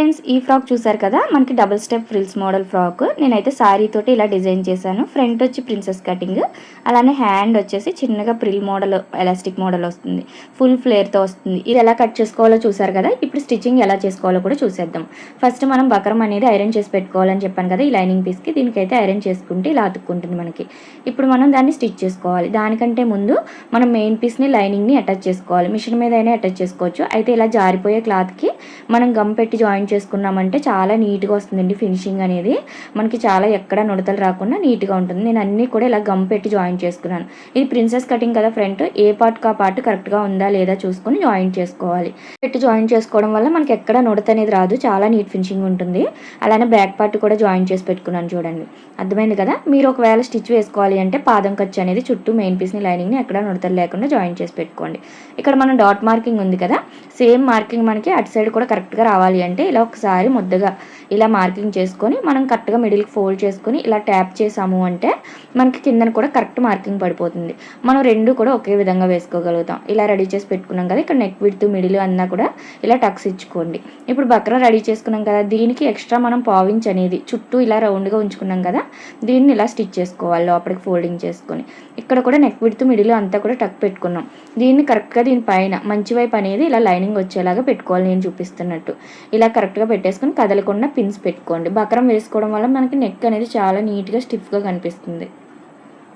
Friends, ఈ frock చూసారు కదా, మనకి double step frills model frock. నేనైతే శారీ తోటి ఇలా డిజైన్ చేశాను. ఫ్రంట్ వచ్చి ప్రిన్సెస్ కటింగ్, అలానే హ్యాండ్ వచ్చేసి చిన్నగా ప్రిల్ మోడల్, ఎలాస్టిక్ మోడల్ వస్తుంది. ఫుల్ ఫ్లేర్తో వస్తుంది. ఇది ఎలా కట్ చేసుకోవాలో చూసారు కదా. ఇప్పుడు స్టిచ్చింగ్ ఎలా చేసుకోవాలో కూడా చూసేద్దాం. ఫస్ట్ మనం బకరం అనేది ఐరన్ చేసి పెట్టుకోవాలని చెప్పాను కదా, ఈ లైనింగ్ పీస్కి. దీనికైతే ఐరన్ చేసుకుంటే ఇలా అతుక్కుంటుంది మనకి. ఇప్పుడు మనం దాన్ని స్టిచ్ చేసుకోవాలి. దానికంటే ముందు మనం మెయిన్ పీస్ని, లైనింగ్ని అటాచ్ చేసుకోవాలి. మిషన్ మీద అయినా అటాచ్ చేసుకోవచ్చు. అయితే ఇలా జారిపోయే క్లాత్కి మనం గమ్ పెట్టి జాయిన్ చేసుకున్నామంటే చాలా నీట్గా వస్తుందండి. ఫినిషింగ్ అనేది మనకి చాలా ఎక్కడ నుడతలు రాకుండా నీట్గా ఉంటుంది. నేను అన్నీ కూడా ఇలా గమ్ పెట్టి జాయిన్ చేసుకున్నాను. ఇది ప్రిన్సెస్ కటింగ్ కదా ఫ్రంట్, ఏ పార్ట్కి ఆ పార్ట్ కరెక్ట్గా ఉందా లేదా చూసుకొని జాయిన్ చేసుకోవాలి. పెట్టి జాయిన్ చేసుకోవడం వల్ల మనకి ఎక్కడ నుడత అనేది రాదు, చాలా నీట్ ఫినిషింగ్ ఉంటుంది. అలానే బ్యాక్ పార్ట్ కూడా జాయిన్ చేసి పెట్టుకున్నాను చూడండి. అర్థమైంది కదా. మీరు ఒకవేళ స్టిచ్ వేసుకోవాలి అంటే పాదం ఖర్చు అనేది చుట్టూ మెయిన్ పీస్ని, లైనింగ్ని ఎక్కడ నుడతలు లేకుండా జాయిన్ చేసి పెట్టుకోండి. ఇక్కడ మనం డాట్ మార్కింగ్ ఉంది కదా, సేమ్ మార్కింగ్ మనకి అటు సైడ్ కూడా కరెక్ట్గా రావాలి అంటే ఇలా ఒకసారి ముద్దగా ఇలా మార్కింగ్ చేసుకొని మనం కరెక్ట్గా మిడిల్కి ఫోల్డ్ చేసుకొని ఇలా ట్యాప్ చేసాము అంటే మనకి కిందన కూడా కరెక్ట్ మార్కింగ్ పడిపోతుంది. మనం రెండు కూడా ఒకే విధంగా వేసుకోగలుగుతాం. ఇలా రెడీ చేసి పెట్టుకున్నాం కదా. ఇక్కడ నెక్ విడ్త్, మిడిల్ అన్నా కూడా ఇలా టక్స్ ఇచ్చుకోండి. ఇప్పుడు బక్రం రెడీ చేసుకున్నాం కదా, దీనికి ఎక్స్ట్రా మనం పావించ్ అనేది చుట్టూ ఇలా రౌండ్గా ఉంచుకున్నాం కదా, దీన్ని ఇలా స్టిచ్ చేసుకోవాలి లోపలికి ఫోల్డింగ్ చేసుకొని. ఇక్కడ కూడా నెక్ విడ్త్, మిడిల్ అంతా కూడా టక్ పెట్టుకున్నాం. దీన్ని కరెక్ట్గా దీనిపైన మంచి వైపు అనేది ఇలా లైనింగ్ వచ్చేలాగా పెట్టుకోవాలి, నేను చూపిస్తున్నట్టు. ఇలా కరెక్ట్గా పెట్టేసుకొని కదలకుండా పిన్స్ పెట్టుకోండి. బకరం వేసుకోవడం వల్ల మనకి నెక్ అనేది చాలా నీట్గా స్టిఫ్గా కనిపిస్తుంది.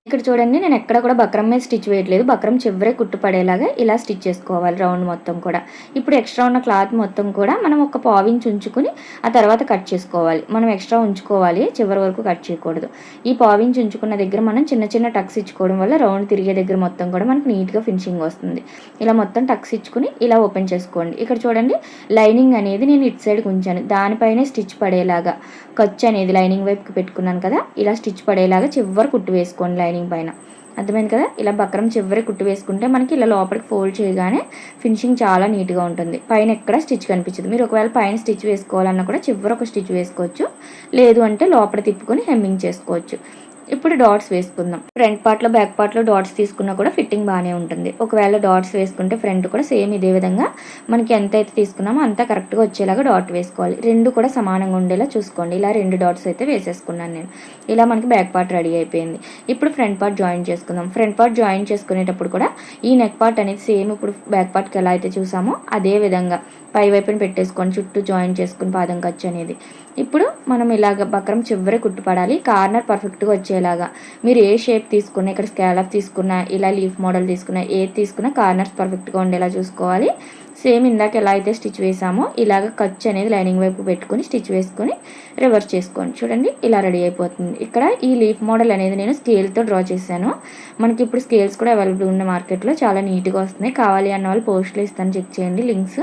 ఇక్కడ చూడండి, నేను ఎక్కడ కూడా బక్రం మీద స్టిచ్ వేయట్లేదు. బక్రం చివరే కుట్టు పడేలాగా ఇలా స్టిచ్ చేసుకోవాలి రౌండ్ మొత్తం కూడా. ఇప్పుడు ఎక్స్ట్రా ఉన్న క్లాత్ మొత్తం కూడా మనం ఒక పావించి ఉంచుకుని ఆ తర్వాత కట్ చేసుకోవాలి. మనం ఎక్స్ట్రా ఉంచుకోవాలి, చివరి వరకు కట్ చేయకూడదు. ఈ పావించి ఉంచుకున్న దగ్గర మనం చిన్న చిన్న టక్స్ ఇచ్చుకోవడం వల్ల రౌండ్ తిరిగే దగ్గర మొత్తం కూడా మనకి నీట్గా ఫినిషింగ్ వస్తుంది. ఇలా మొత్తం టక్స్ ఇచ్చుకుని ఇలా ఓపెన్ చేసుకోండి. ఇక్కడ చూడండి, లైనింగ్ అనేది నేను ఇటు సైడ్కి ఉంచాను, దానిపైనే స్టిచ్ పడేలాగా ఖర్చు అనేది లైనింగ్ వైపుకి పెట్టుకున్నాను కదా, ఇలా స్టిచ్ పడేలాగా చివరి కుట్టు వేసుకోండి లైనింగ్ పైన. అర్థమైంది కదా. ఇలా బక్రం చివరి కుట్టు వేసుకుంటే మనకి ఇలా లోపలికి ఫోల్డ్ చేయగానే ఫినిషింగ్ చాలా నీట్గా ఉంటుంది. పైన ఎక్కడ స్టిచ్ కనిపించదు. మీరు ఒకవేళ పైన స్టిచ్ వేసుకోవాలన్నా కూడా చివరి ఒక స్టిచ్ వేసుకోవచ్చు, లేదు అంటే లోపల తిప్పుకొని హెమ్మింగ్ చేసుకోవచ్చు. ఇప్పుడు డాట్స్ వేసుకుందాం. ఫ్రంట్ పార్ట్లో, బ్యాక్ పార్ట్లో డాట్స్ తీసుకున్నా కూడా ఫిట్టింగ్ బాగానే ఉంటుంది. ఒకవేళ డాట్స్ వేసుకుంటే ఫ్రంట్ కూడా సేమ్ ఇదే విధంగా మనకి ఎంత అయితే తీసుకున్నామో అంతా కరెక్ట్గా వచ్చేలాగా డాట్ వేసుకోవాలి. రెండు కూడా సమానంగా ఉండేలా చూసుకోండి. ఇలా రెండు డాట్స్ అయితే వేసేసుకున్నాను నేను. ఇలా మనకి బ్యాక్ పార్ట్ రెడీ అయిపోయింది. ఇప్పుడు ఫ్రంట్ పార్ట్ జాయిన్ చేసుకుందాం. ఫ్రంట్ పార్ట్ జాయిన్ చేసుకునేటప్పుడు కూడా ఈ నెక్ పార్ట్ అనేది సేమ్ ఇప్పుడు బ్యాక్ పార్ట్కి ఎలా అయితే చూసామో అదే విధంగా పై వైపున పెట్టేసుకొని చుట్టూ జాయిన్ చేసుకుని పాదం ఖర్చు అనేది. ఇప్పుడు మనం ఇలాగ బక్రం చివరి కుట్టుపడాలి, కార్నర్ పర్ఫెక్ట్గా వచ్చేలాగా. మీరు ఏ షేప్ తీసుకున్నా, ఇక్కడ స్కాలప్ తీసుకున్నా, ఇలా లీఫ్ మోడల్ తీసుకున్నా, ఏది తీసుకున్నా కార్నర్స్ పర్ఫెక్ట్గా ఉండేలా చూసుకోవాలి. సేమ్ ఇందాక ఎలా అయితే స్టిచ్ వేసామో ఇలాగ ఖర్చు అనేది లైనింగ్ వైపు పెట్టుకొని స్టిచ్ వేసుకొని రివర్స్ చేసుకోండి. చూడండి, ఇలా రెడీ అయిపోతుంది. ఇక్కడ ఈ లీఫ్ మోడల్ అనేది నేను స్కేల్తో డ్రా చేశాను. మనకి ఇప్పుడు స్కేల్స్ కూడా అవైలబుల్ ఉన్న మార్కెట్లో చాలా నీట్గా వస్తున్నాయి. కావాలి అన్న వాళ్ళు పోస్ట్లో ఇస్తాను, చెక్ చేయండి లింక్స్.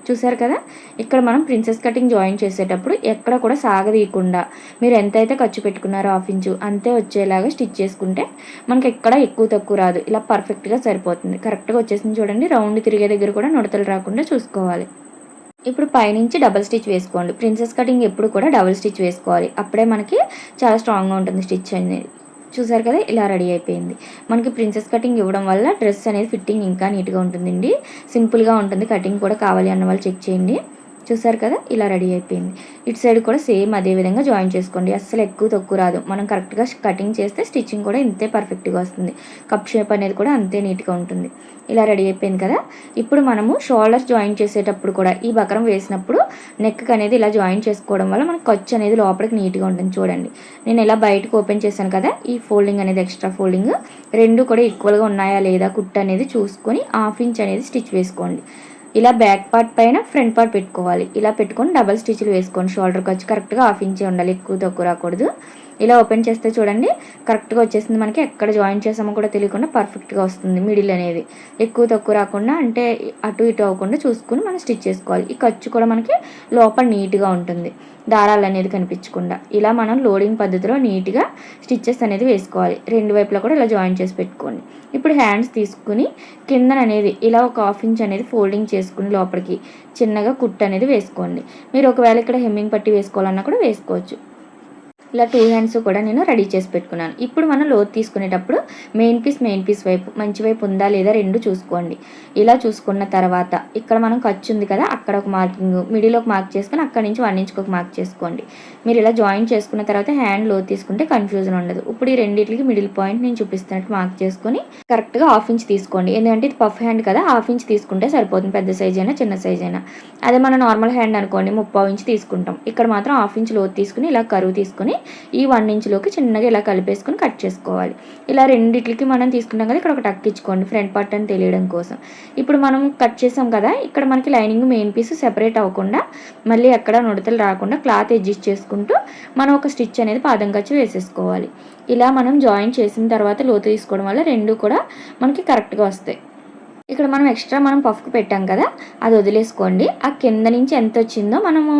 చూసారు కదా. ఇక్కడ మనం ప్రిన్సెస్ కటింగ్ జాయిన్ చేసేటప్పుడు ఎక్కడ కూడా సాగదీయకుండా మీరు ఎంతైతే ఖర్చు పెట్టుకున్నారో 1/2 ఇంచు అంతే వచ్చేలాగా స్టిచ్ చేసుకుంటే మనకి ఎక్కడ ఎక్కువ తక్కువ రాదు. ఇలా పర్ఫెక్ట్గా సరిపోతుంది. కరెక్ట్గా వచ్చేసింది చూడండి. రౌండ్ తిరిగే దగ్గర కూడా నుడతలు రాకుండా చూసుకోవాలి. ఇప్పుడు పైనుంచి డబుల్ స్టిచ్ వేసుకోండి. ప్రిన్సెస్ కటింగ్ ఎప్పుడు కూడా డబుల్ స్టిచ్ వేసుకోవాలి, అప్పుడే మనకి చాలా స్ట్రాంగ్గా ఉంటుంది స్టిచ్ అనేది. చూసారు కదా, ఇలా రెడీ అయిపోయింది. మనకి ప్రిన్సెస్ కటింగ్ ఇవ్వడం వల్ల డ్రెస్ అనేది ఫిట్టింగ్ ఇంకా నీట్గా ఉంటుందండి. సింపుల్గా ఉంటుంది. కటింగ్ కూడా కావాలి అన్న వాళ్ళు చెక్ చేయండి. చూసారు కదా, ఇలా రెడీ అయిపోయింది. ఇటు సైడ్ కూడా సేమ్ అదే విధంగా జాయిన్ చేసుకోండి. అస్సలు ఎక్కువ తక్కువ రాదు. మనం కరెక్ట్గా కటింగ్ చేస్తే స్టిచ్చింగ్ కూడా ఇంతే పర్ఫెక్ట్గా వస్తుంది. కప్ షేప్ అనేది కూడా అంతే నీట్గా ఉంటుంది. ఇలా రెడీ అయిపోయింది కదా. ఇప్పుడు మనము షోల్డర్స్ జాయిన్ చేసేటప్పుడు కూడా ఈ బకరం వేసినప్పుడు నెక్ అనేది ఇలా జాయిన్ చేసుకోవడం వల్ల మనకు ఖర్చు అనేది లోపలికి నీట్గా ఉంటుంది. చూడండి, నేను ఇలా బయటకు ఓపెన్ చేశాను కదా, ఈ ఫోల్డింగ్ అనేది ఎక్స్ట్రా ఫోల్డింగ్ రెండు కూడా ఈక్వల్గా ఉన్నాయా లేదా కుట్టు అనేది చూసుకొని 1/2 ఇంచ్ అనేది స్టిచ్ వేసుకోండి. ఇలా బ్యాక్ పార్ట్ పైన ఫ్రంట్ పార్ట్ పెట్టుకోవాలి. ఇలా పెట్టుకొని డబల్ స్టిచ్లు వేసుకోండి. షోల్డర్ ఖర్చు కరెక్ట్గా 1/2 ఇంచే ఉండాలి, ఎక్కువ తక్కువ రాకూడదు. ఇలా ఓపెన్ చేస్తే చూడండి, కరెక్ట్గా వచ్చేసింది. మనకి ఎక్కడ జాయిన్ చేసామో కూడా తెలియకుండా పర్ఫెక్ట్గా వస్తుంది. మిడిల్ అనేది ఎక్కువ తక్కువ రాకుండా, అంటే అటు ఇటు అవ్వకుండా చూసుకుని మనం స్టిచ్ చేసుకోవాలి. ఈ ఖర్చు కూడా మనకి లోపల నీట్గా ఉంటుంది, దారాలు అనేది కనిపించకుండా. ఇలా మనం లోడింగ్ పద్ధతిలో నీట్గా స్టిచ్చెస్ అనేది వేసుకోవాలి. రెండు వైపులా కూడా ఇలా జాయిన్ చేసి పెట్టుకోండి. ఇప్పుడు హ్యాండ్స్ తీసుకుని కిందన అనేది ఇలా ఒక 1/2 ఇంచ్ అనేది ఫోల్డింగ్ చేసుకుని లోపలికి చిన్నగా కుట్టు అనేది వేసుకోండి. మీరు ఒకవేళ ఇక్కడ హెమ్మింగ్ పట్టి వేసుకోవాలన్నా కూడా వేసుకోవచ్చు. ఇలా 2 హ్యాండ్స్ కూడా నేను రెడీ చేసి పెట్టుకున్నాను. ఇప్పుడు మనం లోతు తీసుకునేటప్పుడు మెయిన్ పీస్ వైపు మంచి వైపు ఉందా లేదా 2 చూసుకోండి. ఇలా చూసుకున్న తర్వాత ఇక్కడ మనం ఖర్చు ఉంది కదా, అక్కడ ఒక మార్కింగ్, మిడిల్ ఒక మార్క్ చేసుకొని అక్కడి నుంచి 1 ఇంచ్కి ఒక మార్క్ చేసుకోండి. మీరు ఇలా జాయిన్ చేసుకున్న తర్వాత హ్యాండ్ లోతు తీసుకుంటే కన్ఫ్యూజన్ ఉండదు. ఇప్పుడు ఈ రెండింటికి మిడిల్ పాయింట్ నేను చూపిస్తున్నట్టు మార్క్ చేసుకొని కరెక్ట్గా 1/2 ఇంచ్ తీసుకోండి. ఎందుకంటే ఇది పఫ్ హ్యాండ్ కదా, 1/2 ఇంచ్ తీసుకుంటే సరిపోతుంది, పెద్ద సైజ్ అయినా చిన్న సైజ్ అయినా. అదే మన నార్మల్ హ్యాండ్ అనుకోండి 3/4 ఇంచ్ తీసుకుంటాం. ఇక్కడ మాత్రం 1/2 ఇంచ్ లోతు తీసుకుని ఇలా కరువు తీసుకుని ఈ 1 ఇంచ్లోకి చిన్నగా ఇలా కలిపేసుకొని కట్ చేసుకోవాలి. ఇలా రెండిట్లకి మనం తీసుకున్నాం కదా, ఇక్కడ ఒక టక్ ఇచ్చుకోండి ఫ్రంట్ పార్ట్ అని తెలియడం కోసం. ఇప్పుడు మనం కట్ చేసాం కదా, ఇక్కడ మనకి లైనింగ్ మెయిన్ పీస్ సెపరేట్ అవ్వకుండా మళ్ళీ ఎక్కడ నుడతలు రాకుండా క్లాత్ అడ్జస్ట్ చేసుకుంటూ మనం ఒక స్టిచ్ అనేది పాదం ఖర్చు వేసేసుకోవాలి. ఇలా మనం జాయిన్ చేసిన తర్వాత లోతు తీసుకోవడం వల్ల 2 కూడా మనకి కరెక్ట్గా వస్తాయి. ఇక్కడ మనం ఎక్స్ట్రా పఫ్కి పెట్టాం కదా, అది వదిలేసుకోండి. ఆ కింద నుంచి ఎంత వచ్చిందో మనము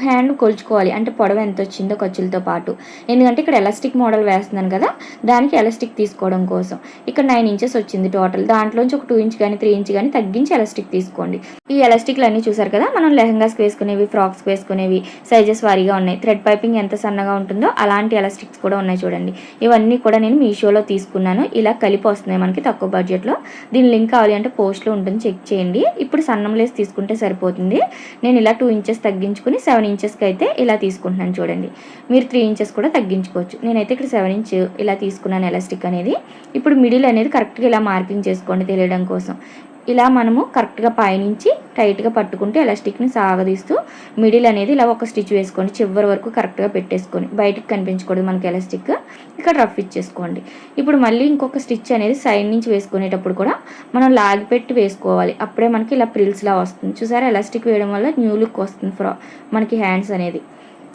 హ్యాండ్ కొలుచుకోవాలి. అంటే పొడవు ఎంత వచ్చిందో ఖర్చులతో పాటు. ఎందుకంటే ఇక్కడ ఎలాస్టిక్ మోడల్ వేస్తున్నాను కదా, దానికి ఎలాస్టిక్ తీసుకోవడం కోసం. ఇక్కడ 9 ఇంచెస్ వచ్చింది టోటల్. దాంట్లోంచి ఒక 2 ఇంచ్ కానీ 3 ఇంచ్ కానీ తగ్గించి ఎలాస్టిక్ తీసుకోండి. ఈ ఎలాస్టిక్లు అన్నీ చూసారు కదా, మనం లెహంగాస్కి వేసుకునేవి, ఫ్రాక్స్కి వేసుకునేవి సైజెస్ వారీగా ఉన్నాయి. థ్రెడ్ పైపింగ్ ఎంత సన్నగా ఉంటుందో అలాంటి ఎలాస్టిక్స్ కూడా ఉన్నాయి చూడండి. ఇవన్నీ కూడా నేను మీషోలో తీసుకున్నాను. ఇలా కలిపి వస్తున్నాయి మనకి తక్కువ బడ్జెట్లో. దీని లింక్ కావాలి అంటే పోస్ట్లో ఉంటుంది, చెక్ చేయండి. ఇప్పుడు సన్నం లేస్ తీసుకుంటే సరిపోతుంది. నేను ఇలా 2 ఇంచెస్ తగ్గించుకుని 7 ఇంచెస్కి అయితే ఇలా తీసుకుంటున్నాను చూడండి. మీరు 3 ఇంచెస్ కూడా తగ్గించుకోవచ్చు. నేనైతే ఇక్కడ 7 ఇంచ్ ఇలా తీసుకున్నాను ఎలాస్టిక్ అనేది. ఇప్పుడు మిడిల్ అనేది కరెక్ట్గా ఇలా మార్కింగ్ చేసుకోండి తెలియడం కోసం. ఇలా మనము కరెక్ట్గా పైనుంచి టైట్గా పట్టుకుంటూ ఎలాస్టిక్ని సాగదీస్తూ మిడిల్ అనేది ఇలా ఒక స్టిచ్ వేసుకోండి. చివరి వరకు కరెక్ట్గా పెట్టేసుకొని బయటకు కనిపించకూడదు మనకి ఎలాస్టిక్. ఇక్కడ రఫ్ ఇచ్చేసుకోండి. ఇప్పుడు మళ్ళీ ఇంకొక స్టిచ్ అనేది సైడ్ నుంచి వేసుకునేటప్పుడు కూడా మనం లాగి పెట్టి వేసుకోవాలి. అప్పుడే మనకి ఇలా ప్రిల్స్లా వస్తుంది. చూసారా, ఎలాస్టిక్ వేయడం వల్ల న్యూ లుక్ వస్తుంది మనకి హ్యాండ్స్ అనేది.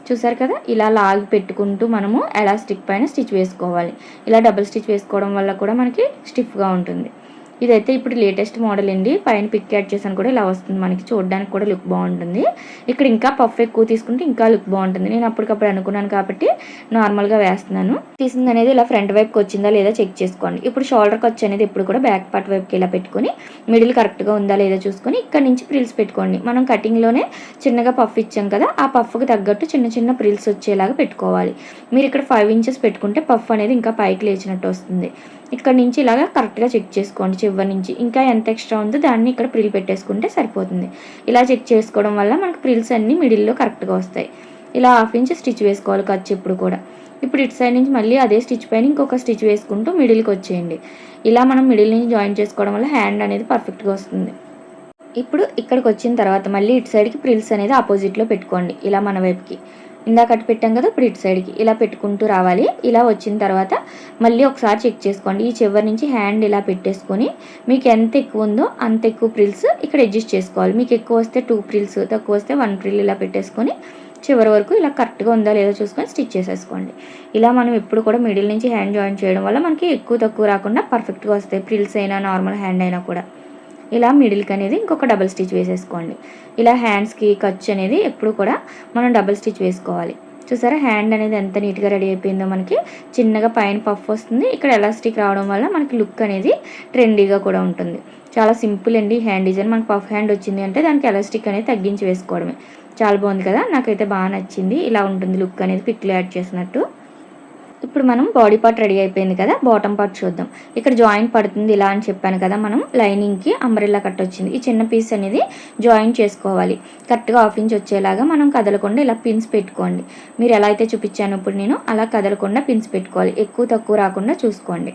చూసారు కదా, ఇలా లాగి పెట్టుకుంటూ మనము ఎలాస్టిక్ పైన స్టిచ్ వేసుకోవాలి. ఇలా డబుల్ స్టిచ్ వేసుకోవడం వల్ల కూడా మనకి స్టిఫ్గా ఉంటుంది. ఇదైతే ఇప్పుడు లేటెస్ట్ మోడల్ అండి. పైన పిక్ యాడ్ చేసాను కూడా ఇలా వస్తుంది మనకి, చూడడానికి కూడా లుక్ బాగుంటుంది. ఇక్కడ ఇంకా పఫ్ ఎక్కువ తీసుకుంటే ఇంకా లుక్ బాగుంటుంది. నేను అప్పటికప్పుడు అనుకున్నాను కాబట్టి నార్మల్గా వేస్తున్నాను. తీసింది అనేది ఇలా ఫ్రంట్ వైపుకి వచ్చిందా లేదా చెక్ చేసుకోండి. ఇప్పుడు షోల్డర్ ఖర్చు అనేది ఇప్పుడు కూడా బ్యాక్ పార్ట్ వైపుకి ఇలా పెట్టుకొని మిడిల్ కరెక్ట్గా ఉందా లేదా చూసుకొని ఇక్కడ నుంచి ప్రిల్స్ పెట్టుకోండి. మనం కటింగ్లోనే చిన్నగా పఫ్ ఇచ్చాం కదా, ఆ పఫ్కి తగ్గట్టు చిన్న చిన్న ప్రిల్స్ వచ్చేలాగా పెట్టుకోవాలి. మీరు ఇక్కడ 5 ఇంచెస్ పెట్టుకుంటే పఫ్ అనేది ఇంకా పైకి లేచినట్టు వస్తుంది. ఇక్కడ నుంచి ఇలాగా కరెక్ట్గా చెక్ చేసుకోండి. చివరి నుంచి ఇంకా ఎంత ఎక్స్ట్రా ఉందో దాన్ని ఇక్కడ ప్రిల్ పెట్టేసుకుంటే సరిపోతుంది. ఇలా చెక్ చేసుకోవడం వల్ల మనకు ప్రిల్స్ అన్నీ మిడిల్లో కరెక్ట్గా వస్తాయి. ఇలా 1/2 ఇంచ్ స్టిచ్ వేసుకోవాలి ఖర్చు ఇప్పుడు కూడా. ఇప్పుడు ఇటు సైడ్ నుంచి మళ్ళీ అదే స్టిచ్ పైన ఇంకొక స్టిచ్ వేసుకుంటూ మిడిల్కి వచ్చేయండి. ఇలా మనం మిడిల్ నుంచి జాయిన్ చేసుకోవడం వల్ల హ్యాండ్ అనేది పర్ఫెక్ట్గా వస్తుంది. ఇప్పుడు ఇక్కడికి వచ్చిన తర్వాత మళ్ళీ ఇటు సైడ్కి ప్రిల్స్ అనేది ఆపోజిట్లో పెట్టుకోండి. ఇలా మన వైపుకి ఇందాక అటు పెట్టాం కదా, ఇప్పుడు ఇటు సైడ్కి ఇలా పెట్టుకుంటూ రావాలి. ఇలా వచ్చిన తర్వాత మళ్ళీ ఒకసారి చెక్ చేసుకోండి. ఈ చివరి నుంచి హ్యాండ్ ఇలా పెట్టేసుకొని మీకు ఎంత ఎక్కువ ఉందో అంత ఎక్కువ ప్రిల్స్ ఇక్కడ అడ్జస్ట్ చేసుకోవాలి. మీకు ఎక్కువ వస్తే 2 ప్రిల్స్, తక్కువ వస్తే 1 ప్రిల్ ఇలా పెట్టేసుకొని చివరి వరకు ఇలా కరెక్ట్గా ఉందా లేదో చూసుకొని స్టిచ్ చేసేసుకోండి. ఇలా మనం ఎప్పుడు కూడా మిడిల్ నుంచి హ్యాండ్ జాయిన్ చేయడం వల్ల మనకి ఎక్కువ తక్కువ రాకుండా పర్ఫెక్ట్గా వస్తాయి. ప్రిల్స్ అయినా నార్మల్ హ్యాండ్ అయినా కూడా. ఇలా మిడిల్కి అనేది ఇంకొక డబుల్ స్టిచ్ వేసేసుకోండి. ఇలా హ్యాండ్స్కి ఖర్చు అనేది ఎప్పుడు కూడా మనం డబుల్ స్టిచ్ వేసుకోవాలి. చూసారా, హ్యాండ్ అనేది ఎంత నీట్గా రెడీ అయిపోయిందో. మనకి చిన్నగా పైన పఫ్ వస్తుంది. ఇక్కడ ఎలాస్టిక్ రావడం వల్ల మనకి లుక్ అనేది ట్రెండీగా కూడా ఉంటుంది. చాలా సింపుల్ అండి హ్యాండ్ డిజైన్. మనకు పఫ్ హ్యాండ్ వచ్చింది అంటే దానికి ఎలాస్టిక్ అనేది తగ్గించి వేసుకోవడమే. చాలా బాగుంది కదా, నాకైతే బాగా నచ్చింది. ఇలా ఉంటుంది లుక్ అనేది పిక్లో యాడ్ చేసినట్టు. ఇప్పుడు మనం బాడీ పార్ట్ రెడీ అయిపోయింది కదా, బాటమ్ పార్ట్ చూద్దాం. ఇక్కడ జాయింట్ పడుతుంది ఇలా అని చెప్పాను కదా, మనం లైనింగ్కి అంబ్రెల్లా కట్ వచ్చింది. ఈ చిన్న పీస్ అనేది జాయిన్ చేసుకోవాలి. కరెక్ట్గా 1/2 ఇంచ్ వచ్చేలాగా మనం కదలకుండా ఇలా పిన్స్ పెట్టుకోండి. మీరు ఎలా అయితే చూపించాను ఇప్పుడు నేను అలా కదలకుండా పిన్స్ పెట్టుకోవాలి. ఎక్కువ తక్కువ రాకుండా చూసుకోండి.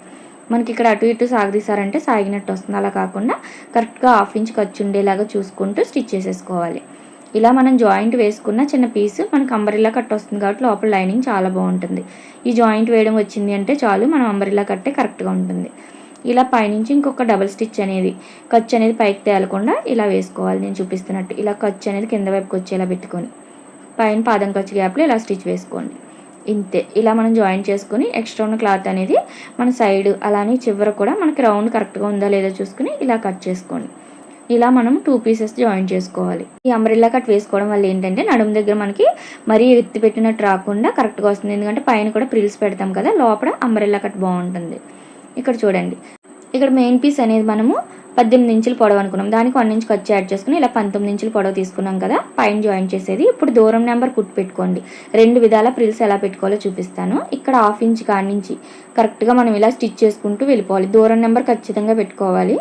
మనకి ఇక్కడ అటు ఇటు సాగదీసారంటే సాగినట్టు వస్తుంది. అలా కాకుండా కరెక్ట్గా 1/2 ఇంచ్ ఖర్చు ఉండేలాగా చూసుకుంటూ స్టిచ్ చేసేసుకోవాలి. ఇలా మనం జాయింట్ వేసుకున్న చిన్న పీస్ మనకు అంబ్రెల్లా కట్ వస్తుంది కాబట్టి లోపల లైనింగ్ చాలా బాగుంటుంది. ఈ జాయింట్ వేయడం వచ్చింది అంటే చాలు, మనం అంబ్రెల్లా కట్టే కరెక్ట్గా ఉంటుంది. ఇలా పైనుంచి ఇంకొక డబల్ స్టిచ్ అనేది ఖర్చు అనేది పైకి తేలకుండా ఇలా వేసుకోవాలి. నేను చూపిస్తున్నట్టు ఇలా ఖర్చు అనేది కింద వైపుకి వచ్చేలా పెట్టుకొని పైన పాదం ఖర్చు గ్యాప్లో ఇలా స్టిచ్ వేసుకోండి. ఇంతే. ఇలా మనం జాయిన్ చేసుకుని ఎక్స్ట్రా ఉన్న క్లాత్ అనేది మన సైడ్ అలానే చివర కూడా మనకి రౌండ్ కరెక్ట్గా ఉందా లేదా చూసుకుని ఇలా కట్ చేసుకోండి. ఇలా మనం 2 పీసెస్ జాయిన్ చేసుకోవాలి. ఈ అంబ్రెల్లా కట్ వేసుకోవడం వల్ల ఏంటంటే నడుము దగ్గర మనకి మరీ ఎత్తి పెట్టినట్టు రాకుండా కరెక్ట్గా వస్తుంది. ఎందుకంటే పైన కూడా ప్రిల్స్ పెడతాం కదా, లోపల అంబ్రెల్లా కట్ బాగుంటుంది. ఇక్కడ చూడండి, ఇక్కడ మెయిన్ పీస్ అనేది మనము 18 ఇంచులు పొడవు అనుకున్నాం. దానికి 1 ఇంచ్ ఖర్చు యాడ్ చేసుకుని ఇలా 19 ఇంచులు పొడవు తీసుకున్నాం కదా, పైన జాయిన్ చేసేది. ఇప్పుడు దూరం నెంబర్ కుట్టు పెట్టుకోండి. 2 విధాల ప్రిల్స్ ఎలా పెట్టుకోవాలో చూపిస్తాను. ఇక్కడ 1/2 ఇంచ్ కాడి నుంచి కరెక్ట్గా మనం ఇలా స్టిచ్ చేసుకుంటూ వెళ్ళిపోవాలి. దూరం నెంబర్ ఖచ్చితంగా పెట్టుకోవాలి.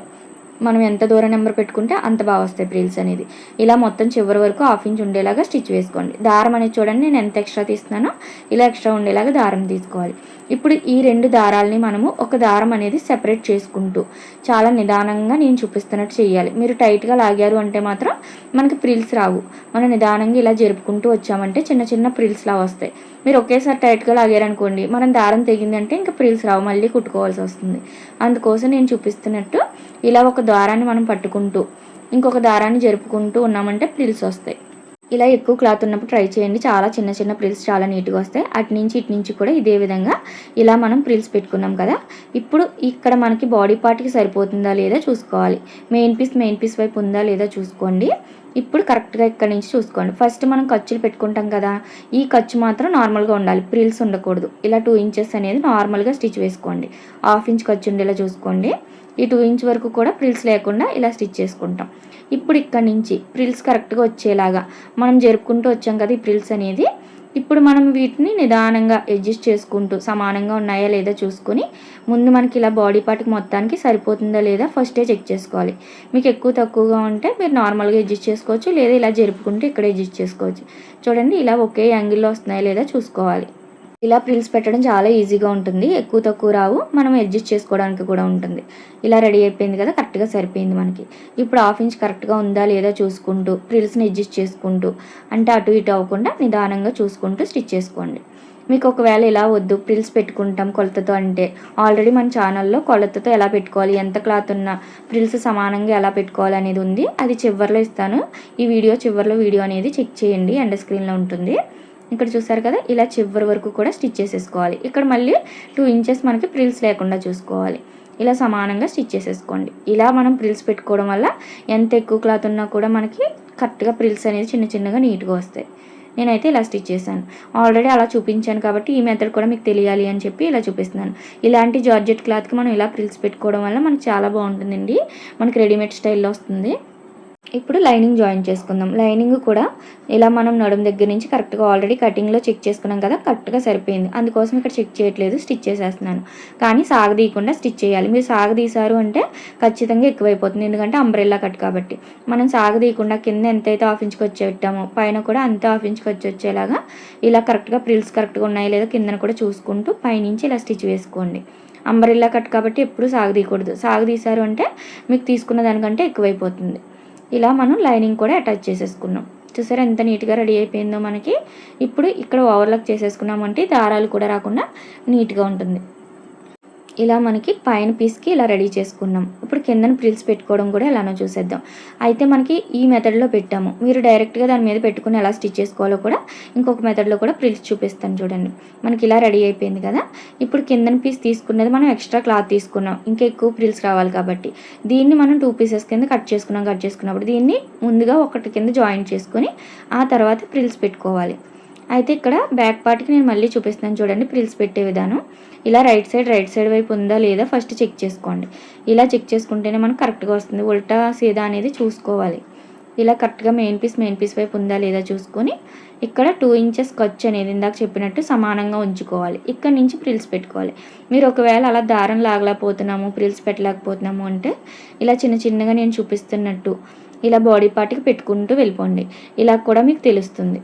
మనం ఎంత దూరం నెంబర్ పెట్టుకుంటే అంత బాగా వస్తాయి ప్రిల్స్ అనేది. ఇలా మొత్తం చివరి వరకు 1/2 ఇంచ్ ఉండేలాగా స్టిచ్ వేసుకోండి. దారం అనేది చూడండి, నేను ఎంత ఎక్స్ట్రా తీస్తున్నానో ఇలా ఎక్స్ట్రా ఉండేలాగా దారం తీసుకోవాలి. ఇప్పుడు ఈ 2 దారాలని మనము ఒక దారం అనేది సెపరేట్ చేసుకుంటూ చాలా నిదానంగా నేను చూపిస్తున్నట్టు చేయాలి. మీరు టైట్గా లాగారు అంటే మాత్రం మనకి ప్రిల్స్ రావు. మనం నిదానంగా ఇలా జరుపుకుంటూ వచ్చామంటే చిన్న చిన్న ప్రిల్స్లా వస్తాయి. మీరు ఒకేసారి టైట్గా లాగారనుకోండి, మనం దారం తెగిందంటే ఇంకా ప్రిల్స్ రావు, మళ్ళీ కుట్టుకోవాల్సి వస్తుంది. అందుకోసం నేను చూపిస్తున్నట్టు ఇలా ఒక దారాన్ని మనం పట్టుకుంటూ ఇంకొక దారాన్ని జరుపుకుంటూ ఉన్నామంటే ప్రిల్స్ వస్తాయి. ఇలా ఎక్కువ క్లాత్ ఉన్నప్పుడు ట్రై చేయండి. చాలా చిన్న చిన్న ప్రిల్స్ చాలా నీట్గా వస్తాయి. అటు నుంచి ఇటు నుంచి కూడా ఇదే విధంగా ఇలా మనం ప్రిల్స్ పెట్టుకున్నాం కదా. ఇప్పుడు ఇక్కడ మనకి బాడీ పార్ట్కి సరిపోతుందా లేదా చూసుకోవాలి. మెయిన్ పీస్ వైపు ఉందా లేదా చూసుకోండి. ఇప్పుడు కరెక్ట్గా ఇక్కడ నుంచి చూసుకోండి. ఫస్ట్ మనం ఖర్చులు పెట్టుకుంటాం కదా, ఈ ఖర్చు మాత్రం నార్మల్గా ఉండాలి, ప్రిల్స్ ఉండకూడదు. ఇలా 2 ఇంచెస్ అనేది నార్మల్గా స్టిచ్ వేసుకోండి. 1/2 ఇంచ్ ఖర్చు ఉండేలా చూసుకోండి. ఈ 2 ఇంచ్ వరకు కూడా ప్రిల్స్ లేకుండా ఇలా స్టిచ్ చేసుకుంటాం. ఇప్పుడు ఇక్కడ నుంచి ప్రిల్స్ కరెక్ట్గా వచ్చేలాగా మనం జరుపుకుంటూ వచ్చాం కదా ఈ ప్రిల్స్ అనేది. ఇప్పుడు మనం వీటిని నిదానంగా అడ్జస్ట్ చేసుకుంటూ సమానంగా ఉన్నాయా లేదా చూసుకొని ముందు మనకి ఇలా బాడీ పార్ట్కి మొత్తానికి సరిపోతుందా లేదా ఫస్టే చెక్ చేసుకోవాలి. మీకు ఎక్కువ తక్కువగా ఉంటే మీరు నార్మల్గా అడ్జస్ట్ చేసుకోవచ్చు, లేదా ఇలా జరుపుకుంటూ ఇక్కడ అడ్జస్ట్ చేసుకోవచ్చు. చూడండి, ఇలా ఒకే యాంగిల్లో వస్తున్నాయా లేదా చూసుకోవాలి. ఇలా ప్రిల్స్ పెట్టడం చాలా ఈజీగా ఉంటుంది, ఎక్కువ తక్కువ రావు, మనం అడ్జస్ట్ చేసుకోవడానికి కూడా ఉంటుంది. ఇలా రెడీ అయిపోయింది కదా, కరెక్ట్గా సరిపోయింది మనకి. ఇప్పుడు 1/2 ఇంచ్ కరెక్ట్గా ఉందా లేదా చూసుకుంటూ ప్రిల్స్ని అడ్జస్ట్ చేసుకుంటూ, అంటే అటు ఇటు అవ్వకుండా నిదానంగా చూసుకుంటూ స్టిచ్ చేసుకోండి. మీకు ఒకవేళ ఇలా వద్దు, ప్రిల్స్ పెట్టుకుంటాం కొలతతో అంటే ఆల్రెడీ మన ఛానల్లో కొలతతో ఎలా పెట్టుకోవాలి, ఎంత క్లాత్ ఉన్న ప్రిల్స్ సమానంగా ఎలా పెట్టుకోవాలి అనేది ఉంది. అది చివరిలో ఇస్తాను. ఈ వీడియో చివరిలో వీడియో అనేది చెక్ చేయండి, ఎండ్ స్క్రీన్లో ఉంటుంది. ఇక్కడ చూసారు కదా, ఇలా చివరి వరకు కూడా స్టిచ్ చేసేసుకోవాలి. ఇక్కడ మళ్ళీ 2 ఇంచెస్ మనకి ప్రిల్స్ లేకుండా చూసుకోవాలి. ఇలా సమానంగా స్టిచ్ చేసేసుకోండి. ఇలా మనం ప్రిల్స్ పెట్టుకోవడం వల్ల ఎంత ఎక్కువ క్లాత్ ఉన్నా కూడా మనకి కరెక్ట్గా ప్రిల్స్ అనేది చిన్న చిన్నగా నీట్గా వస్తాయి. నేనైతే ఇలా స్టిచ్ చేశాను, ఆల్రెడీ అలా చూపించాను కాబట్టి ఈ మెథడ్ కూడా మీకు తెలియాలి అని చెప్పి ఇలా చూపిస్తున్నాను. ఇలాంటి జార్జెట్ క్లాత్కి మనం ఇలా ప్రిల్స్ పెట్టుకోవడం వల్ల మనకి చాలా బాగుంటుందండి. మనకి రెడీమేడ్ స్టైల్లో వస్తుంది. ఇప్పుడు లైనింగ్ జాయిన్ చేసుకుందాం. లైనింగ్ కూడా ఇలా మనం నడుము దగ్గర నుంచి కరెక్ట్గా ఆల్రెడీ కటింగ్లో చెక్ చేసుకున్నాం కదా, కరెక్ట్గా సరిపోయింది. అందుకోసం ఇక్కడ చెక్ చేయట్లేదు, స్టిచ్ చేసేస్తున్నాను. కానీ సాగదీయకుండా స్టిచ్ చేయాలి. మీరు సాగదీశారు అంటే ఖచ్చితంగా ఎక్కువైపోతుంది, ఎందుకంటే అంబ్రెల్లా కట్ కాబట్టి. మనం సాగదీయకుండా కింద ఎంతైతే 1/2 ఇంచ్కి వచ్చి పెట్టామో పైన కూడా అంతే 1/2 ఇంచ్కి వచ్చేలాగా ఇలా కరెక్ట్గా ప్రిల్స్ కరెక్ట్గా ఉన్నాయో లేదో కిందన కూడా చూసుకుంటూ పైనుంచి ఇలా స్టిచ్ వేసుకోండి. అంబ్రెల్లా కట్ కాబట్టి ఎప్పుడు సాగదీయకూడదు. సాగదీశారు అంటే మీకు తీసుకున్న దానికంటే ఎక్కువైపోతుంది. ఇలా మనం లైనింగ్ కూడా అటాచ్ చేసేసుకున్నాం. చూసారా ఎంత నీట్గా రెడీ అయిపోయిందో మనకి. ఇప్పుడు ఇక్కడ ఓవర్లాక్ చేసేసుకున్నామంటే దారాలు కూడా రాకుండా నీట్గా ఉంటుంది. ఇలా మనకి పైన పీస్కి ఇలా రెడీ చేసుకున్నాం. ఇప్పుడు కిందన ప్రిల్స్ పెట్టుకోవడం కూడా ఎలానో చూసేద్దాం. అయితే మనకి ఈ మెథడ్లో పెట్టాము, మీరు డైరెక్ట్గా దాని మీద పెట్టుకుని ఎలా స్టిచ్ చేసుకోవాలో కూడా ఇంకొక మెథడ్లో కూడా ప్రిల్స్ చూపిస్తాను చూడండి. మనకి ఇలా రెడీ అయిపోయింది కదా. ఇప్పుడు కిందన పీస్ తీసుకున్నది మనం ఎక్స్ట్రా క్లాత్ తీసుకున్నాం, ఇంకా ఎక్కువ ప్రిల్స్ రావాలి కాబట్టి దీన్ని మనం 2 పీసెస్ కింద కట్ చేసుకున్నప్పుడు దీన్ని ముందుగా ఒకటి కింద జాయిన్ చేసుకొని ఆ తర్వాత ప్రిల్స్ పెట్టుకోవాలి. అయితే ఇక్కడ బ్యాక్ పార్ట్కి నేను మళ్ళీ చూపిస్తున్నాను చూడండి ప్రిల్స్ పెట్టే విధానం. ఇలా రైట్ సైడ్ వైపు ఉందా లేదా ఫస్ట్ చెక్ చేసుకోండి. ఇలా చెక్ చేసుకుంటేనే మనకు కరెక్ట్గా వస్తుంది. ఉల్టా సీదా అనేది చూసుకోవాలి. ఇలా కరెక్ట్గా మెయిన్ పీస్ వైపు ఉందా లేదా చూసుకొని ఇక్కడ 2 ఇంచెస్ ఖర్చు అనేది ఇందాక చెప్పినట్టు సమానంగా ఉంచుకోవాలి. ఇక్కడ నుంచి ప్రిల్స్ పెట్టుకోవాలి. మీరు ఒకవేళ అలా దారం లాగలేకపోతున్నాము, ప్రిల్స్ పెట్టలేకపోతున్నాము అంటే ఇలా చిన్న చిన్నగా నేను చూపిస్తున్నట్టు ఇలా బాడీ పార్ట్కి పెట్టుకుంటూ వెళ్ళిపోండి. ఇలా కూడా మీకు తెలుస్తుంది.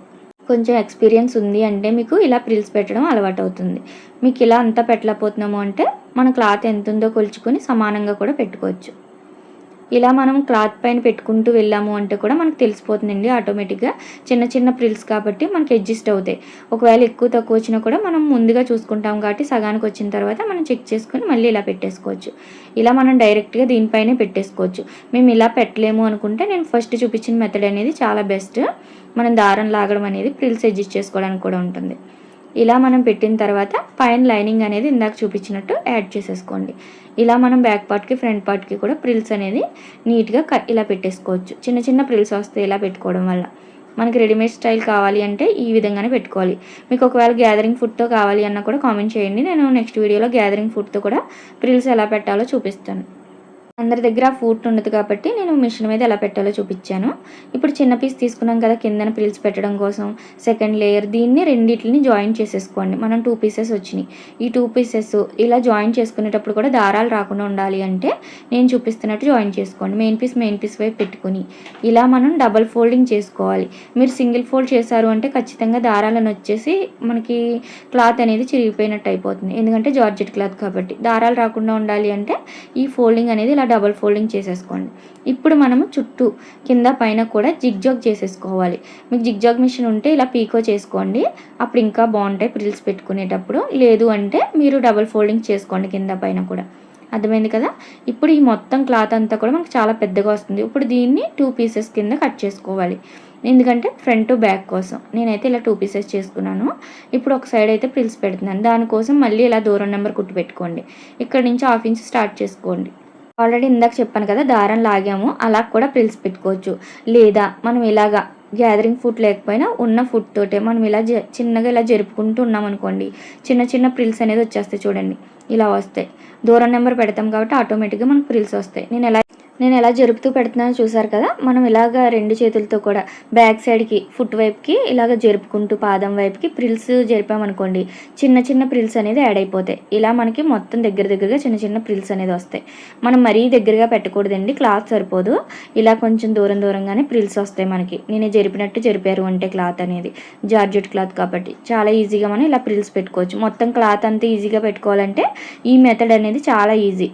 కొంచెం ఎక్స్పీరియన్స్ ఉంది అంటే మీకు ఇలా ప్రిల్స్ పెట్టడం అలవాటు అవుతుంది. మీకు ఇలా అంతా పెట్టలేకపోతున్నాము అంటే మన క్లాత్ ఎంత ఉందో కొలుచుకొని సమానంగా కూడా పెట్టుకోవచ్చు. ఇలా మనం క్లాత్ పైన పెట్టుకుంటూ వెళ్ళాము అంటే కూడా మనకు తెలిసిపోతుందండి ఆటోమేటిక్గా. చిన్న చిన్న ప్రిల్స్ కాబట్టి మనకి అడ్జస్ట్ అవుతాయి. ఒకవేళ ఎక్కువ తక్కువ వచ్చినా కూడా మనం ముందుగా చూసుకుంటాం కాబట్టి సగానికి వచ్చిన తర్వాత మనం చెక్ చేసుకొని మళ్ళీ ఇలా పెట్టేసుకోవచ్చు. ఇలా మనం డైరెక్ట్గా దీనిపైనే పెట్టేసుకోవచ్చు. మేము ఇలా పెట్టలేము అనుకుంటే నేను ఫస్ట్ చూపించిన మెథడ్ అనేది చాలా బెస్ట్. మనం దారం లాగడం అనేది ప్రిల్స్ అడ్జస్ట్ చేసుకోవడానికి కూడా ఉంటుంది. ఇలా మనం పెట్టిన తర్వాత పైన లైనింగ్ అనేది ఇందాక చూపించినట్టు యాడ్ చేసేసుకోండి. ఇలా మనం బ్యాక్ పార్ట్కి ఫ్రంట్ పార్ట్కి కూడా ప్రిల్స్ అనేది నీట్గా ఇలా పెట్టేసుకోవచ్చు. చిన్న చిన్న ప్రిల్స్ వస్తాయి ఇలా పెట్టుకోవడం వల్ల. మనకి రెడీమేడ్ స్టైల్ కావాలి అంటే ఈ విధంగానే పెట్టుకోవాలి. మీకు ఒకవేళ గ్యాదరింగ్ ఫుట్తో కావాలి అన్నా కూడా కామెంట్ చేయండి. నేను నెక్స్ట్ వీడియోలో గ్యాదరింగ్ ఫుట్తో కూడా ప్రిల్స్ ఎలా పెట్టాలో చూపిస్తాను. అందరి దగ్గర ఆ ఫూట్ ఉండదు కాబట్టి నేను మిషన్ మీద ఎలా పెట్టాలో చూపించాను. ఇప్పుడు చిన్న పీస్ తీసుకున్నాం కదా కిందన ప్రిల్స్ పెట్టడం కోసం సెకండ్ లేయర్, దీన్ని రెండిటిని జాయిన్ చేసేసుకోండి. మనం 2 పీసెస్ వచ్చినాయి. ఈ 2 పీసెస్ ఇలా జాయిన్ చేసుకునేటప్పుడు కూడా దారాలు రాకుండా ఉండాలి అంటే నేను చూపిస్తున్నట్టు జాయిన్ చేసుకోండి. మెయిన్ పీస్ వైపు పెట్టుకుని ఇలా మనం డబల్ ఫోల్డింగ్ చేసుకోవాలి. మీరు సింగిల్ ఫోల్డ్ చేశారు అంటే ఖచ్చితంగా దారాలను వచ్చేసి మనకి క్లాత్ అనేది చిరిగిపోయినట్టు అయిపోతుంది. ఎందుకంటే జార్జెట్ క్లాత్ కాబట్టి. దారాలు రాకుండా ఉండాలి అంటే ఈ ఫోల్డింగ్ అనేది ఇలా డబల్ ఫోల్డింగ్ చేసేసుకోండి. ఇప్పుడు మనము చుట్టూ కింద పైన కూడా జిగ్జాగ్ చేసేసుకోవాలి. మీకు జిగ్జాగ్ మిషన్ ఉంటే ఇలా పీకో చేసుకోండి, అప్పుడు ఇంకా బాగుంటాయి ప్రిల్స్ పెట్టుకునేటప్పుడు. లేదు అంటే మీరు డబల్ ఫోల్డింగ్ చేసుకోండి కింద పైన కూడా. అర్థమైంది కదా. ఇప్పుడు ఈ మొత్తం క్లాత్ అంతా కూడా మనకు చాలా పెద్దగా వస్తుంది. ఇప్పుడు దీన్ని 2 పీసెస్ కింద కట్ చేసుకోవాలి. ఎందుకంటే ఫ్రంట్ బ్యాక్ కోసం నేనైతే ఇలా 2 పీసెస్ చేసుకున్నాను. ఇప్పుడు ఒక సైడ్ అయితే ప్రిల్స్ పెడుతున్నాను. దానికోసం మళ్ళీ ఇలా దూరం నెంబర్ కుట్టు పెట్టుకోండి. ఇక్కడ నుంచి 1/2 ఇంచ్ స్టార్ట్ చేసుకోండి. ఆల్రెడీ ఇందాక చెప్పాను కదా దారం లాగాము, అలా కూడా ప్రిల్స్ పెట్టుకోవచ్చు. లేదా మనం ఇలాగా గ్యాదరింగ్ ఫుట్ లేకపోయినా ఉన్న ఫుట్ తోటే మనం ఇలా చిన్నగా ఇలా జరుపుకుంటూ ఉన్నాం అనుకోండి, చిన్న చిన్న ప్రిల్స్ అనేది వచ్చేస్తాయి. చూడండి ఇలా వస్తాయి. దూరం నెంబర్ పెడతాం కాబట్టి ఆటోమేటిక్గా మనకు ప్రిల్స్ వస్తాయి. నేను ఎలా జరుపుతూ పెడుతున్నానో చూసారు కదా. మనం ఇలాగ 2 చేతులతో కూడా బ్యాక్ సైడ్కి ఫుట్ వైపుకి ఇలాగ జరుపుకుంటూ పాదం వైపుకి ప్రిల్స్ జరిపామనుకోండి, చిన్న చిన్న ప్రిల్స్ అనేది యాడ్ అయిపోతాయి. ఇలా మనకి మొత్తం దగ్గరగా చిన్న చిన్న ప్రిల్స్ అనేది వస్తాయి. మనం మరీ దగ్గరగా పెట్టకూడదండి, క్లాత్ సరిపోదు. ఇలా కొంచెం దూరంగానే ప్రిల్స్ వస్తాయి మనకి. నేను జరిపినట్టు జరిపారు అంటే క్లాత్ అనేది జార్జెట్ క్లాత్ కాబట్టి చాలా ఈజీగా మనం ఇలా ప్రిల్స్ పెట్టుకోవచ్చు. మొత్తం క్లాత్ అంతా ఈజీగా పెట్టుకోవాలంటే ఈ మెథడ్ అనేది చాలా ఈజీ.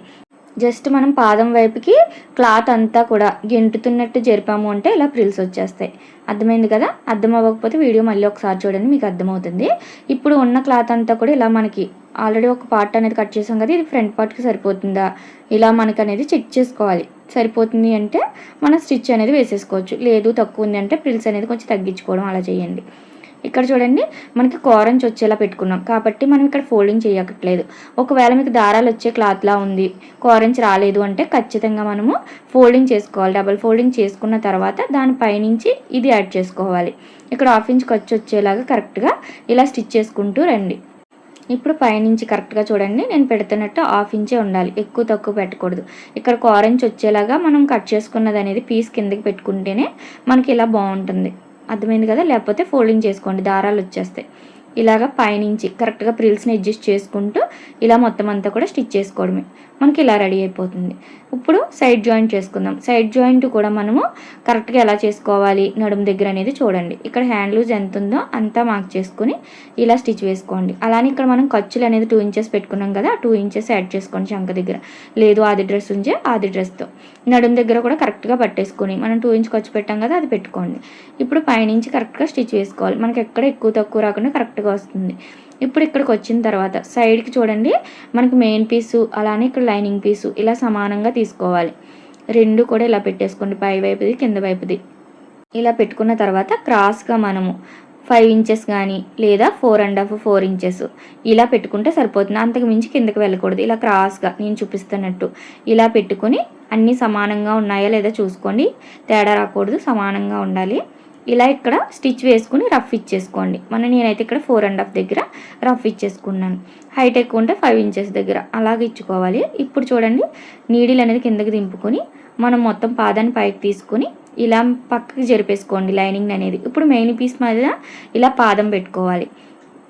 జస్ట్ మనం పాదం వైపుకి క్లాత్ అంతా కూడా గెంటుతున్నట్టు జరిపాము అంటే ఇలా ప్రిల్స్ వచ్చేస్తాయి. అర్థమైంది కదా. అర్థం అవ్వకపోతే వీడియో మళ్ళీ ఒకసారి చూడండి, మీకు అర్థమవుతుంది. ఇప్పుడు ఉన్న క్లాత్ అంతా కూడా ఇలా మనకి ఆల్రెడీ ఒక పార్ట్ అనేది కట్ చేసాం కదా, ఇది ఫ్రంట్ పార్ట్కి సరిపోతుందా ఇలా మనకు అనేది చెక్ చేసుకోవాలి. సరిపోతుంది అంటే మనం స్టిచ్ అనేది వేసేసుకోవచ్చు. లేదు తక్కువ ఉంది అంటే ప్రిల్స్ అనేది కొంచెం తగ్గించుకోవడం అలా చేయండి. ఇక్కడ చూడండి మనకి కోరంచి వచ్చేలా పెట్టుకున్నాం కాబట్టి మనం ఇక్కడ ఫోల్డింగ్ చేయక్కర్లేదు. ఒకవేళ మీకు దారాలు వచ్చే క్లాత్లా ఉంది, కోరంచి రాలేదు అంటే ఖచ్చితంగా మనము ఫోల్డింగ్ చేసుకోవాలి. డబల్ ఫోల్డింగ్ చేసుకున్న తర్వాత దానిపైనుంచి ఇది యాడ్ చేసుకోవాలి. ఇక్కడ 1/2 ఇంచ్ ఖర్చు వచ్చేలాగా కరెక్ట్గా ఇలా స్టిచ్ చేసుకుంటూ రండి. ఇప్పుడు పైనుంచి కరెక్ట్గా చూడండి, నేను పెడుతున్నట్టు 1/2 ఇంచే ఉండాలి, ఎక్కువ తక్కువ పెట్టకూడదు. ఇక్కడ కోరంచి వచ్చేలాగా మనం కట్ చేసుకున్నది అనేది పీస్ కిందకి పెట్టుకుంటేనే మనకి ఇలా బాగుంటుంది. అర్థమైంది కదా. లేకపోతే ఫోల్డింగ్ చేసుకోండి, దారాలు వచ్చేస్తాయి. ఇలాగ పైనుంచి కరెక్ట్గా ప్రిల్స్ని అడ్జస్ట్ చేసుకుంటూ ఇలా మొత్తం అంతా కూడా స్టిచ్ చేసుకోవడమే. మనకి ఇలా రెడీ అయిపోతుంది. ఇప్పుడు సైడ్ జాయింట్ చేసుకుందాం. సైడ్ జాయింట్ కూడా మనము కరెక్ట్గా ఎలా చేసుకోవాలి నడుము దగ్గర అనేది చూడండి. ఇక్కడ హ్యాండ్ లూజ్ ఎంత ఉందో అంతా మార్క్ చేసుకుని ఇలా స్టిచ్ వేసుకోండి. అలానే ఇక్కడ మనం ఖర్చులు అనేది 2 ఇంచెస్ పెట్టుకున్నాం కదా, 2 ఇంచెస్ యాడ్ చేసుకోండి చంక దగ్గర. లేదు ఆది డ్రెస్ ఉంచే ఆది డ్రెస్తో నడుము దగ్గర కూడా కరెక్ట్గా పట్టేసుకొని మనం 2 ఇంచ్ ఖర్చు పెట్టాం కదా అది పెట్టుకోండి. ఇప్పుడు పైనుంచి కరెక్ట్గా స్టిచ్ వేసుకోవాలి. మనకి ఎక్కడ ఎక్కువ తక్కువ రాకుండా కరెక్ట్గా వస్తుంది. ఇప్పుడు ఇక్కడికి వచ్చిన తర్వాత సైడ్కి చూడండి మనకి మెయిన్ పీసు అలానే ఇక్కడ లైనింగ్ పీసు ఇలా సమానంగా తీసుకోవాలి. 2 కూడా ఇలా పెట్టేసుకోండి, పై వైపుది కింద వైపుది. ఇలా పెట్టుకున్న తర్వాత క్రాస్గా మనము 5 ఇంచెస్ కానీ లేదా 4.5 4 ఇంచెస్ ఇలా పెట్టుకుంటే సరిపోతుంది. అంతకు మించి కిందకి వెళ్ళకూడదు. ఇలా క్రాస్గా నేను చూపిస్తున్నట్టు ఇలా పెట్టుకొని అన్నీ సమానంగా ఉన్నాయా లేదా చూసుకోండి, తేడా రాకూడదు, సమానంగా ఉండాలి. ఇలా ఇక్కడ స్టిచ్ వేసుకుని రఫ్ ఇచ్చేసుకోండి. నేనైతే ఇక్కడ 4.5 దగ్గర రఫ్ ఇచ్చేసుకున్నాను. హైట్ ఎక్కువ ఉంటే 5 ఇంచెస్ దగ్గర అలాగే ఇచ్చుకోవాలి. ఇప్పుడు చూడండి నీడిల్ అనేది కిందకి దింపుకొని మనం మొత్తం పాదాన్ని పైకి తీసుకొని ఇలా పక్కకి జరిపేసుకోండి లైనింగ్ అనేది. ఇప్పుడు మెయిన్ పీస్ మీద ఇలా పాదం పెట్టుకోవాలి.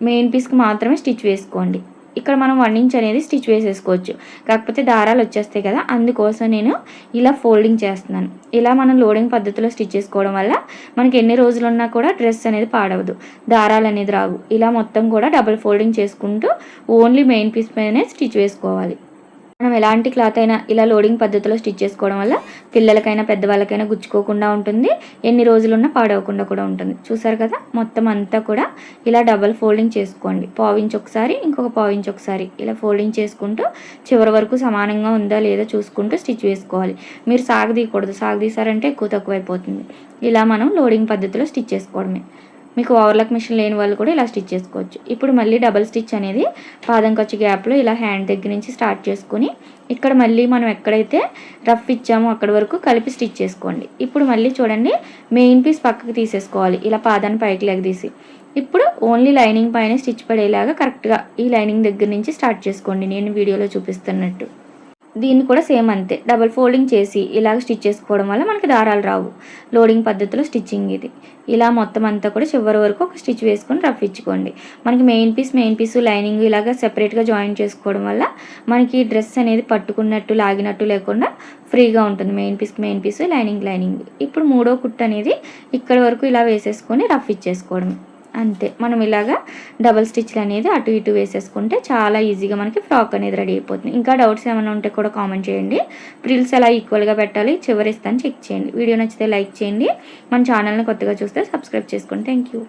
మెయిన్ పీస్కి మాత్రమే స్టిచ్ వేసుకోండి. ఇక్కడ మనం 1 ఇంచ్ అనేది స్టిచ్ వేసేసుకోవచ్చు, కాకపోతే దారాలు వచ్చేస్తాయి కదా, అందుకోసం నేను ఇలా ఫోల్డింగ్ చేస్తున్నాను. ఇలా మనం లోడింగ్ పద్ధతిలో స్టిచ్ చేసుకోవడం వల్ల మనకి ఎన్ని రోజులు ఉన్నా కూడా డ్రెస్ అనేది పాడవదు, దారాలు అనేది రావు. ఇలా మొత్తం కూడా డబుల్ ఫోల్డింగ్ చేసుకుంటూ ఓన్లీ మెయిన్ పీస్ పైనే స్టిచ్ వేసుకోవాలి. మనం ఎలాంటి క్లాత్ అయినా ఇలా లోడింగ్ పద్ధతిలో స్టిచ్ చేసుకోవడం వల్ల పిల్లలకైనా పెద్దవాళ్ళకైనా గుచ్చుకోకుండా ఉంటుంది, ఎన్ని రోజులున్నా పాడవకుండా కూడా ఉంటుంది. చూసారు కదా మొత్తం అంతా కూడా ఇలా డబల్ ఫోల్డింగ్ చేసుకోండి. పావించి ఒకసారి ఇంకొక పావించి ఒకసారి ఇలా ఫోల్డింగ్ చేసుకుంటూ చివరి వరకు సమానంగా ఉందా లేదా చూసుకుంటూ స్టిచ్ వేసుకోవాలి. మీరు సాగదీయకూడదు, సాగదీసారంటే ఎక్కువ తక్కువ అయిపోతుంది. ఇలా మనం లోడింగ్ పద్ధతిలో స్టిచ్ చేసుకోవడమే. మీకు ఓవర్లాక్ మిషన్ లేని వాళ్ళు కూడా ఇలా స్టిచ్ చేసుకోవచ్చు. ఇప్పుడు మళ్ళీ డబల్ స్టిచ్ అనేది పాదం ఖర్చు గ్యాప్లో ఇలా హ్యాండ్ దగ్గర నుంచి స్టార్ట్ చేసుకుని ఇక్కడ మళ్ళీ మనం ఎక్కడైతే రఫ్ ఇచ్చామో అక్కడి వరకు కలిపి స్టిచ్ చేసుకోండి. ఇప్పుడు మళ్ళీ చూడండి మెయిన్ పీస్ పక్కకి తీసేసుకోవాలి, ఇలా పాదాన్ని పైకి లెగదీసి. ఇప్పుడు ఓన్లీ లైనింగ్ పైన స్టిచ్ పడేలాగా కరెక్ట్గా ఈ లైనింగ్ దగ్గర నుంచి స్టార్ట్ చేసుకోండి, నేను వీడియోలో చూపిస్తున్నట్టు. దీన్ని కూడా సేమ్ అంతే, డబల్ ఫోల్డింగ్ చేసి ఇలాగ స్టిచ్ చేసుకోవడం వల్ల మనకి దారాలు రావు. లోడింగ్ పద్ధతిలో స్టిచ్చింగ్ ఇది. ఇలా మొత్తం అంతా కూడా చివరి వరకు ఒక స్టిచ్ వేసుకొని రఫ్ ఇచ్చుకోండి. మనకి మెయిన్ పీస్ లైనింగ్ ఇలాగ సెపరేట్గా జాయిన్ చేసుకోవడం వల్ల మనకి డ్రెస్ అనేది పట్టుకున్నట్టు లాగినట్టు లేకుండా ఫ్రీగా ఉంటుంది. Main piece lining. ఇప్పుడు మూడో కుట్టు అనేది ఇక్కడ వరకు ఇలా వేసేసుకొని రఫ్ ఇచ్చేసుకోవడం అంతే. మనం ఇలాగా డబల్ స్టిచ్లు అనేది అటు ఇటు వేసేసుకుంటే చాలా ఈజీగా మనకి ఫ్రాక్ అనేది రెడీ అయిపోతుంది. ఇంకా డౌట్స్ ఏమైనా ఉంటే కూడా కామెంట్ చేయండి. ఫ్రిల్స్ ఎలా ఈక్వల్గా పెట్టాలి చివరి ఇస్తాను చెక్ చేయండి. వీడియో నచ్చితే లైక్ చేయండి. మన ఛానల్ని కొత్తగా చూస్తే సబ్స్క్రైబ్ చేసుకోండి. Thank you.